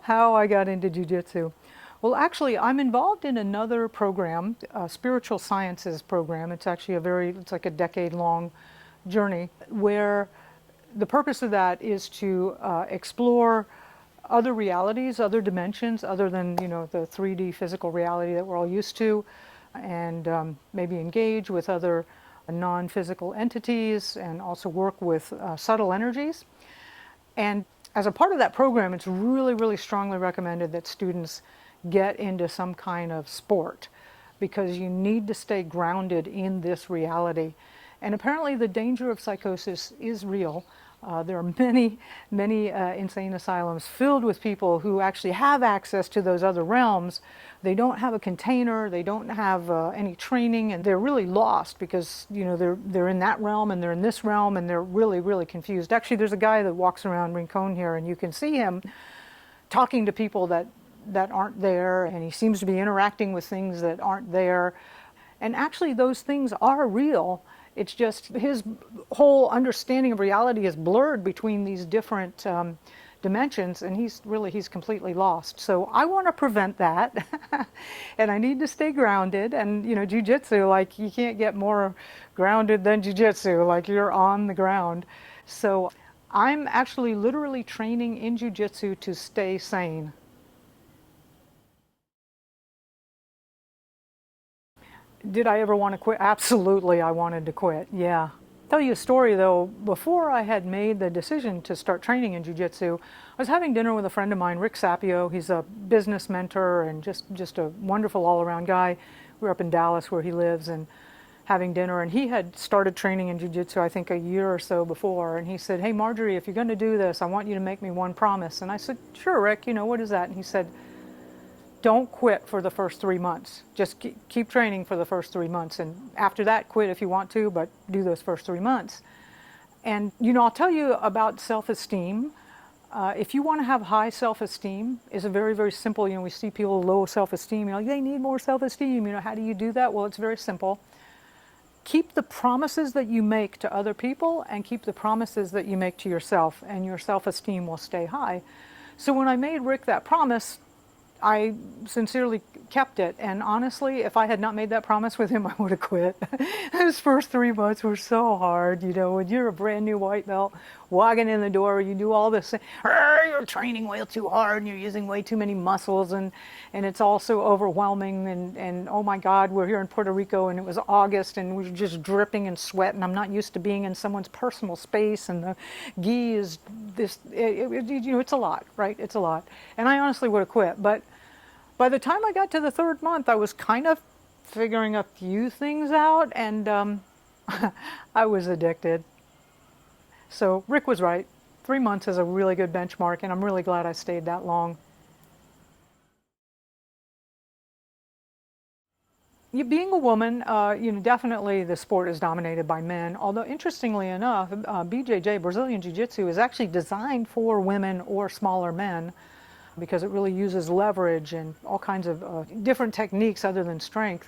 how I got into Jiu Jitsu. Well, actually, I'm involved in another program, a spiritual sciences program. It's actually it's like a decade-long journey where the purpose of that is to explore other realities, other dimensions, other than, the 3D physical reality that we're all used to, and maybe engage with other non-physical entities and also work with subtle energies. And as a part of that program, it's really, really strongly recommended that students get into some kind of sport because you need to stay grounded in this reality. And apparently the danger of psychosis is real. There are many, many insane asylums filled with people who actually have access to those other realms. They don't have a container, they don't have any training, and they're really lost because they're in that realm and they're in this realm and they're really, really confused. Actually, there's a guy that walks around Rincon here, and you can see him talking to people that aren't there, and he seems to be interacting with things that aren't there. And actually, those things are real. It's just his whole understanding of reality is blurred between these different dimensions, and he's completely lost. So I want to prevent that, and I need to stay grounded. And Jiu Jitsu, like, you can't get more grounded than Jiu Jitsu. Like, you're on the ground. So I'm actually literally training in Jiu Jitsu to stay sane. Did I ever want to quit? Absolutely, I wanted to quit, yeah. Tell you a story though, before I had made the decision to start training in Jiu Jitsu, I was having dinner with a friend of mine, Rick Sapio. He's a business mentor and just a wonderful all-around guy. We were up in Dallas where he lives, and having dinner, and he had started training in Jiu Jitsu I think a year or so before, and he said, "Hey Marjorie, if you're going to do this, I want you to make me one promise." And I said, "Sure, Rick, what is that?" And he said, "Don't quit for the first 3 months. Just keep training for the first 3 months. And after that, quit if you want to, but do those first 3 months." And, I'll tell you about self-esteem. If you want to have high self-esteem, it's a very, very simple, we see people with low self-esteem, they need more self-esteem. How do you do that? Well, it's very simple. Keep the promises that you make to other people and keep the promises that you make to yourself, and your self-esteem will stay high. So when I made Rick that promise, I sincerely kept it, and honestly, if I had not made that promise with him, I would have quit. Those first 3 months were so hard, when you're a brand new white belt, walking in the door, you do all this, you're training way too hard, and you're using way too many muscles, and it's all so overwhelming, and oh my God, we're here in Puerto Rico, and it was August, and we're just dripping in sweat, and I'm not used to being in someone's personal space, and the gi is this, it's a lot, right? It's a lot. And I honestly would have quit, but by the time I got to the 3rd month, I was kind of figuring a few things out, and I was addicted. So Rick was right. 3 months is a really good benchmark, and I'm really glad I stayed that long. Being a woman, definitely the sport is dominated by men. Although interestingly enough, BJJ, Brazilian Jiu-Jitsu, is actually designed for women or smaller men, because it really uses leverage and all kinds of different techniques other than strength.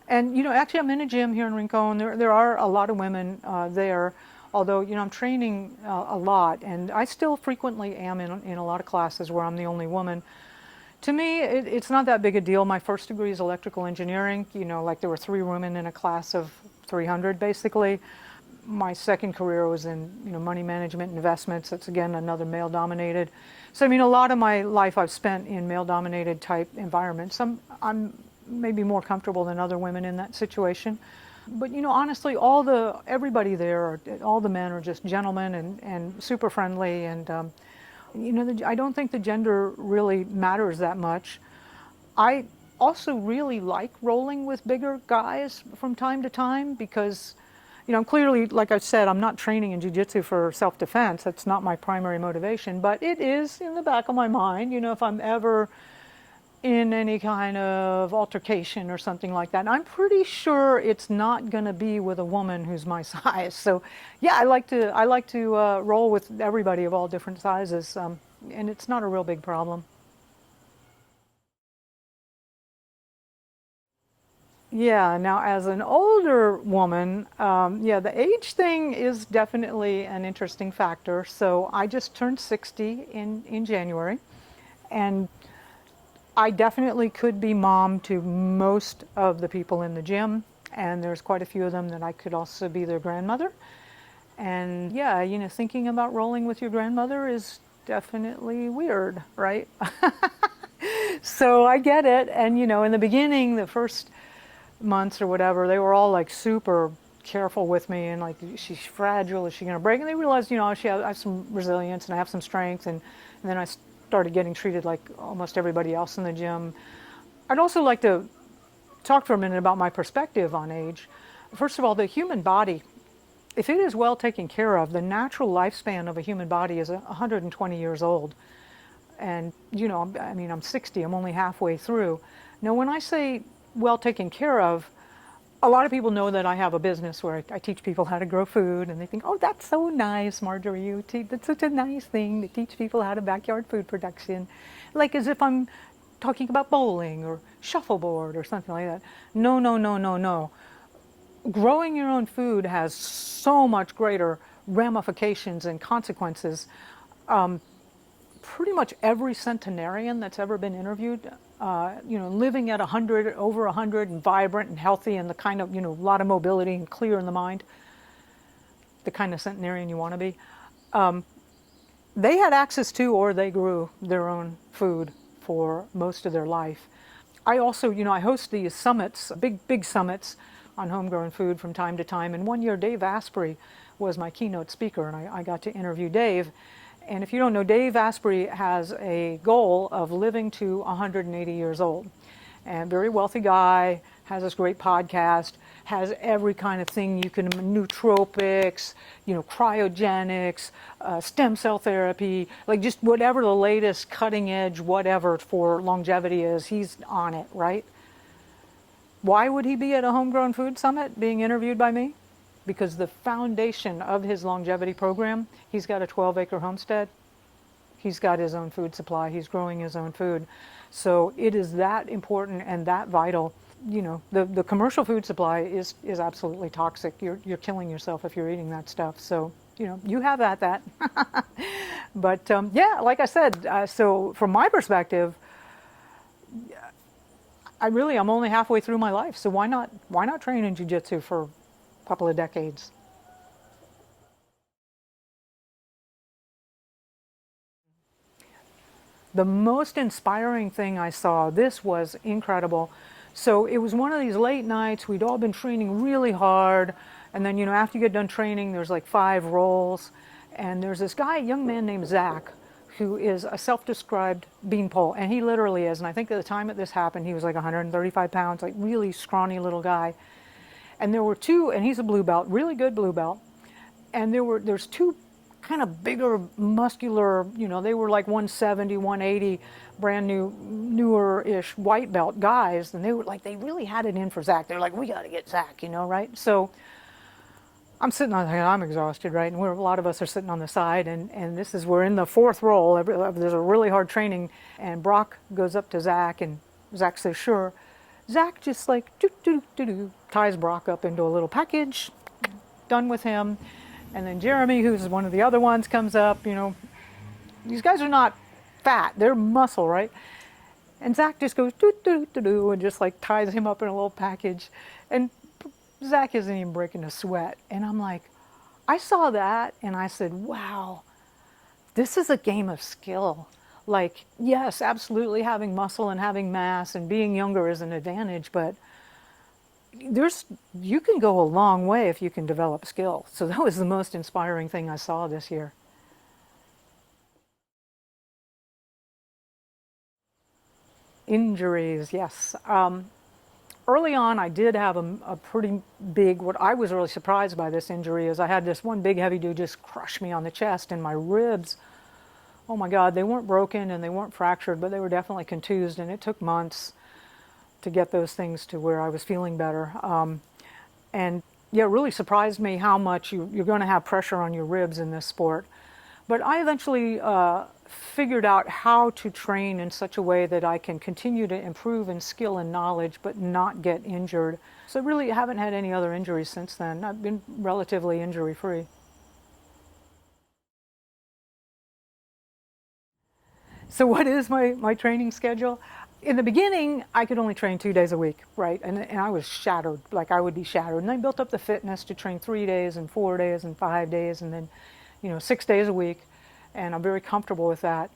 And actually, I'm in a gym here in Rincon. There are a lot of women there, although I'm training a lot, and I still frequently am in a lot of classes where I'm the only woman. To me, it's not that big a deal. My first degree is electrical engineering. Like there were 3 women in a class of 300 basically. My second career was in money management and investments. That's again another male-dominated. So a lot of my life I've spent in male-dominated type environments. I'm maybe more comfortable than other women in that situation. But honestly, everybody there, all the men are just gentlemen and super friendly, and I don't think the gender really matters that much. I also really like rolling with bigger guys from time to time because clearly, like I said, I'm not training in Jiu Jitsu for self-defense. That's not my primary motivation, but it is in the back of my mind, if I'm ever in any kind of altercation or something like that. And I'm pretty sure it's not going to be with a woman who's my size. So yeah, I like to roll with everybody of all different sizes, and it's not a real big problem. Yeah, now as an older woman, yeah, the age thing is definitely an interesting factor. So I just turned 60 in January. And I definitely could be mom to most of the people in the gym, and there's quite a few of them that I could also be their grandmother. And yeah, thinking about rolling with your grandmother is definitely weird, right? So I get it. And in the beginning, the first months or whatever, they were all like super careful with me and like, she's fragile, is she going to break? And they realized, I have some resilience and I have some strength. And then I started getting treated like almost everybody else in the gym. I'd also like to talk for a minute about my perspective on age. First of all, the human body, if it is well taken care of, the natural lifespan of a human body is 120 years old. And, I'm 60, I'm only halfway through. Now, when I say well taken care of, a lot of people know that I have a business where I teach people how to grow food, and they think, oh, that's so nice, Marjorie, that's such a nice thing to teach people how to backyard food production. Like as if I'm talking about bowling or shuffleboard or something like that. No, no, no, no, no. Growing your own food has so much greater ramifications and consequences. Pretty much every centenarian that's ever been interviewed, living at 100, over 100, and vibrant and healthy, and the kind of, a lot of mobility and clear in the mind, the kind of centenarian you want to be, they had access to, or they grew their own food for most of their life. I also, I host these summits, big summits on homegrown food from time to time. And one year, Dave Asprey was my keynote speaker, and I got to interview Dave. And if you don't know, Dave Asprey has a goal of living to 180 years old. And very wealthy guy, has this great podcast, has every kind of thing you can, nootropics, cryogenics, stem cell therapy, like just whatever the latest cutting edge, whatever for longevity is, he's on it, right? Why would he be at a homegrown food summit being interviewed by me? Because the foundation of his longevity program, he's got a 12-acre homestead. He's got his own food supply. He's growing his own food. So it is that important and that vital. The commercial food supply is absolutely toxic. You're killing yourself if you're eating that stuff. So, you have that. But yeah, like I said, so from my perspective, I'm only halfway through my life. So why not train in Jiu Jitsu for a couple of decades? The most inspiring thing I saw, this was incredible. So it was one of these late nights, we'd all been training really hard, and then, after you get done training, there's like 5 rolls, and there's this guy, a young man named Zach, who is a self-described beanpole, and he literally is, and I think at the time that this happened, he was like 135 pounds, like really scrawny little guy. And there were 2, and he's a blue belt, really good blue belt, and there's 2 kind of bigger, muscular, they were like 170, 180, brand new, newer-ish white belt guys, and they really had it in for Zach. They're like, we got to get Zach, right? So I'm sitting on, I'm exhausted, right? And a lot of us are sitting on the side, and we're in the 4th roll. There's a really hard training, and Brock goes up to Zach, and Zach says, sure. Zach just like, ties Brock up into a little package, done with him. And then Jeremy, who's one of the other ones, comes up. These guys are not fat, they're muscle, right? And Zach just goes and just like ties him up in a little package. And Zach isn't even breaking a sweat. And I'm like, I saw that and I said, wow, this is a game of skill. Like, yes, absolutely having muscle and having mass and being younger is an advantage, but you can go a long way if you can develop skill. So that was the most inspiring thing I saw this year. Injuries, yes. Early on, I did have a pretty big, what I was really surprised by this injury is I had this one big heavy dude just crush me on the chest, and my ribs, oh my God, they weren't broken and they weren't fractured, but they were definitely contused, and it took months to get those things to where I was feeling better. And yeah, it really surprised me how much you're going to have pressure on your ribs in this sport. But I eventually figured out how to train in such a way that I can continue to improve in skill and knowledge, but not get injured. So I really haven't had any other injuries since then. I've been relatively injury-free. So what is my training schedule? In the beginning, I could only train 2 days a week, right? And I was shattered, like I would be shattered. And I built up the fitness to train 3 days and 4 days and 5 days and then, 6 days a week. And I'm very comfortable with that.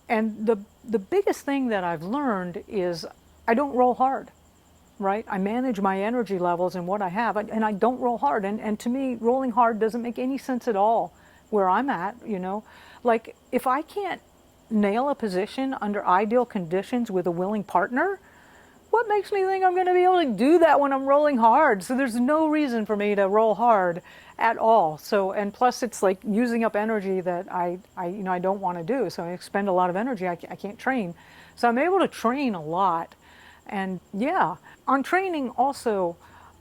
And the biggest thing that I've learned is I don't roll hard, right? I manage my energy levels and what I have, and I don't roll hard. And to me, rolling hard doesn't make any sense at all where I'm at. Like if I can't nail a position under ideal conditions with a willing partner, what makes me think I'm going to be able to do that when I'm rolling hard? So there's no reason for me to roll hard at all. So, and plus it's like using up energy that I don't want to do. So I expend a lot of energy. I can't train. So I'm able to train a lot. And yeah, on training also,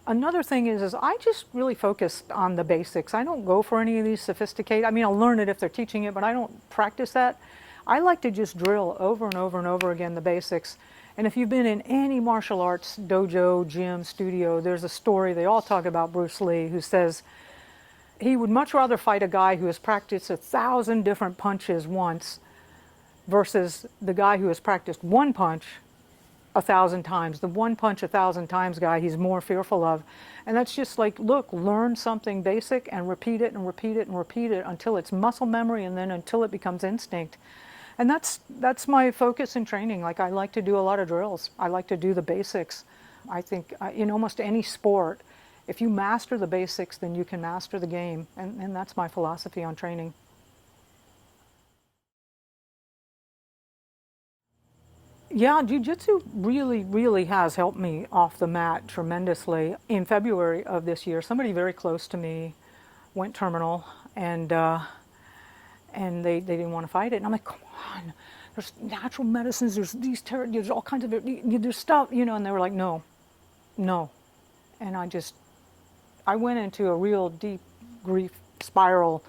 another thing is I just really focus on the basics. I don't go for any of these sophisticated, I mean, I'll learn it if they're teaching it, but I don't practice that. I like to just drill over and over and over again the basics. And if you've been in any martial arts dojo, gym, studio, there's a story, they all talk about Bruce Lee, who says he would much rather fight a guy who has practiced 1,000 different punches once versus the guy who has practiced one punch 1,000 times. The one punch 1,000 times guy he's more fearful of. And that's just like, look, learn something basic and repeat it and repeat it and repeat it until it's muscle memory and then until it becomes instinct. And that's my focus in training. Like I like to do a lot of drills. I like to do the basics. I think in almost any sport, if you master the basics, then you can master the game. And that's my philosophy on training. Yeah, Jiu Jitsu really, really has helped me off the mat tremendously. In February of this year, somebody very close to me went terminal, and they didn't want to fight it. And I'm like, come on, there's natural medicines, there's all kinds of, there's stuff, and they were like, no, no. And I went into a real deep grief spiral.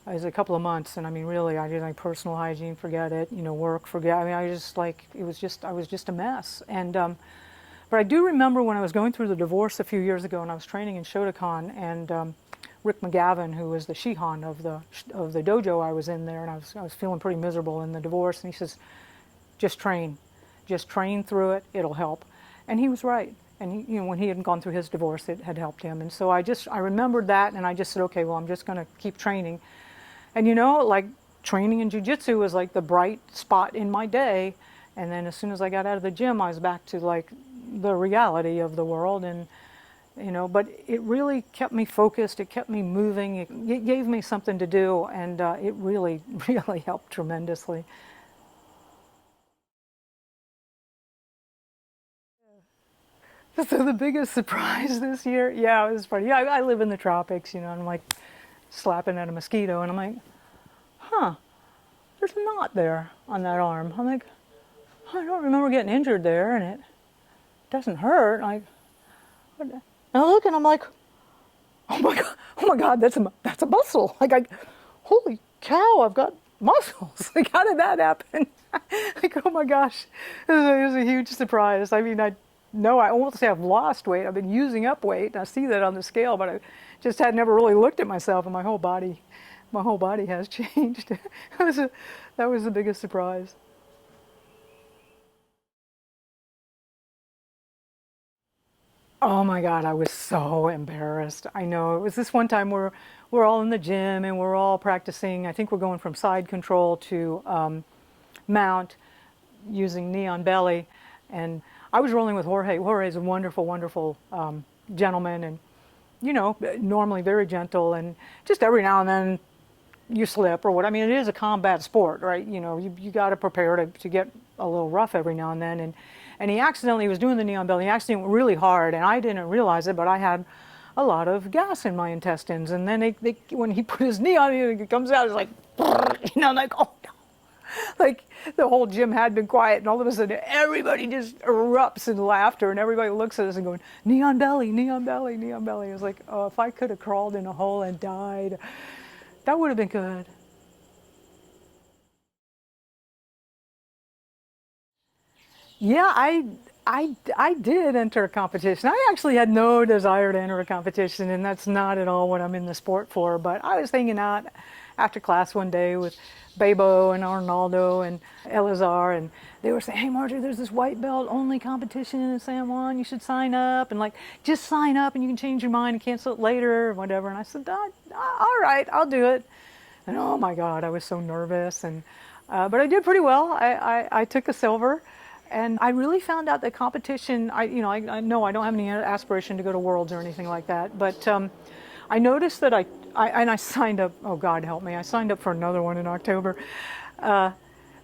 It was a couple of months, and I mean, really, I did like personal hygiene, forget it, work, forget. I mean, I was just a mess. And, but I do remember when I was going through the divorce a few years ago, and I was training in Shotokan, and Rick McGavin, who was the Shihan of the dojo I was in there, and I was feeling pretty miserable in the divorce, and he says, just train through it, it'll help. And he was right. And he, when he had gone through his divorce, it had helped him. And so I remembered that, and I just said, okay, well, I'm just going to keep training. And like training in Jiu Jitsu was like the bright spot in my day. And then as soon as I got out of the gym, I was back to like the reality of the world. And, but it really kept me focused. It kept me moving. It gave me something to do. And it really, really helped tremendously. So the biggest surprise this year, yeah, it was funny. Yeah, I live in the tropics, and I'm like slapping at a mosquito, and I'm like, huh, there's a knot there on that arm. I'm like, I don't remember getting injured there, and it doesn't hurt. Like, and I look, and I'm like, oh my god, that's a muscle. Like, holy cow, I've got muscles. Like, how did that happen? Like, oh my gosh, it was a huge surprise. I mean, no, I won't say I've lost weight. I've been using up weight. And I see that on the scale, but I just had never really looked at myself, and my whole body has changed. That was the biggest surprise. Oh my God, I was so embarrassed. I know it was this one time where we're all in the gym and we're all practicing. I think we're going from side control to mount using knee on belly, and I was rolling with Jorge. Jorge is a wonderful, wonderful gentleman, and normally very gentle, and just every now and then you slip or what. I mean, it is a combat sport, right? You got to prepare to get a little rough every now and then, and he was doing the knee on belly. He accidentally went really hard, and I didn't realize it, but I had a lot of gas in my intestines, and then when he put his knee on it comes out, it's like, I'm like, oh no. Like the whole gym had been quiet, and all of a sudden everybody just erupts in laughter, and everybody looks at us and going, knee on belly, knee on belly, knee on belly. It was like, oh, if I could have crawled in a hole and died, that would have been good. Yeah, I did enter a competition. I actually had no desire to enter a competition, and that's not at all what I'm in the sport for. But I was hanging out after class one day with Bebo and Arnaldo and Elazar, and they were saying, "Hey, Marjorie, there's this white belt only competition in San Juan. You should sign up, and like just sign up, and you can change your mind and cancel it later or whatever." And I said, "All right, I'll do it." And oh my God, I was so nervous, and but I did pretty well. I took a silver. And I really found out that competition, I know I don't have any aspiration to go to Worlds or anything like that, but I noticed that I signed up, oh God help me, I signed up for another one in October. But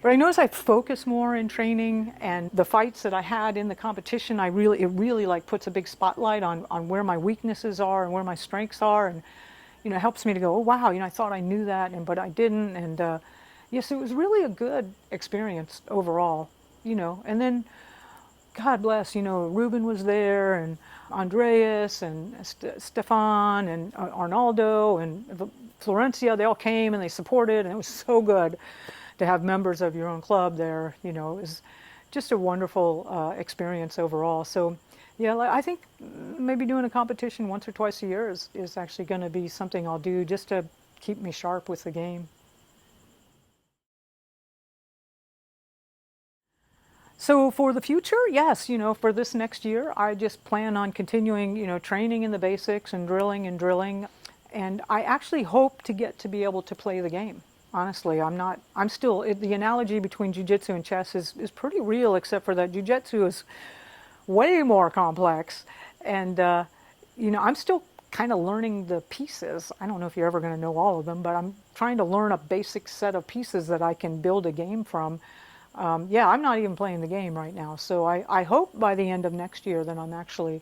I noticed I focus more in training, and the fights that I had in the competition, it really like puts a big spotlight on where my weaknesses are and where my strengths are, and helps me to go, oh wow, I thought I knew that, but I didn't, and yes, it was really a good experience overall. And then, God bless, Ruben was there, and Andreas, and Stefan, and Arnaldo, and Florencia, they all came and they supported, and it was so good to have members of your own club there. It was just a wonderful experience overall. So, yeah, I think maybe doing a competition once or twice a year is actually going to be something I'll do just to keep me sharp with the game. So for the future, yes, for this next year, I just plan on continuing, training in the basics and drilling and drilling. And I actually hope to get to be able to play the game. Honestly, I'm still, the analogy between jiu-jitsu and chess is pretty real, except for that jiu-jitsu is way more complex. And, I'm still kind of learning the pieces. I don't know if you're ever going to know all of them, but I'm trying to learn a basic set of pieces that I can build a game from. Yeah, I'm not even playing the game right now, so I hope by the end of next year that I'm actually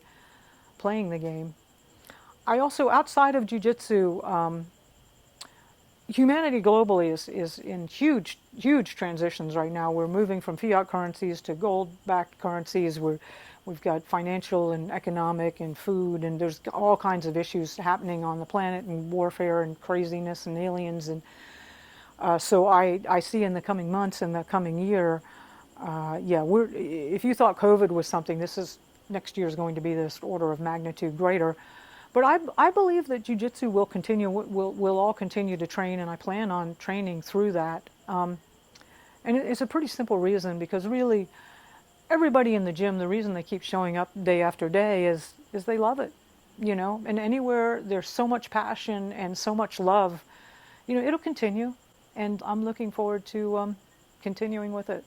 playing the game. I also, outside of jiu-jitsu, humanity globally is in huge transitions right now. We're moving from fiat currencies to gold-backed currencies. We've got financial and economic and food, and there's all kinds of issues happening on the planet, and warfare and craziness and aliens, and so I see in the coming months and the coming year, yeah, if you thought COVID was something, next year is going to be this order of magnitude greater. But I believe that jiu-jitsu will continue, we'll all continue to train, and I plan on training through that. And it's a pretty simple reason, because really, everybody in the gym, the reason they keep showing up day after day is they love it, and anywhere there's so much passion and so much love, it'll continue. And I'm looking forward to continuing with it.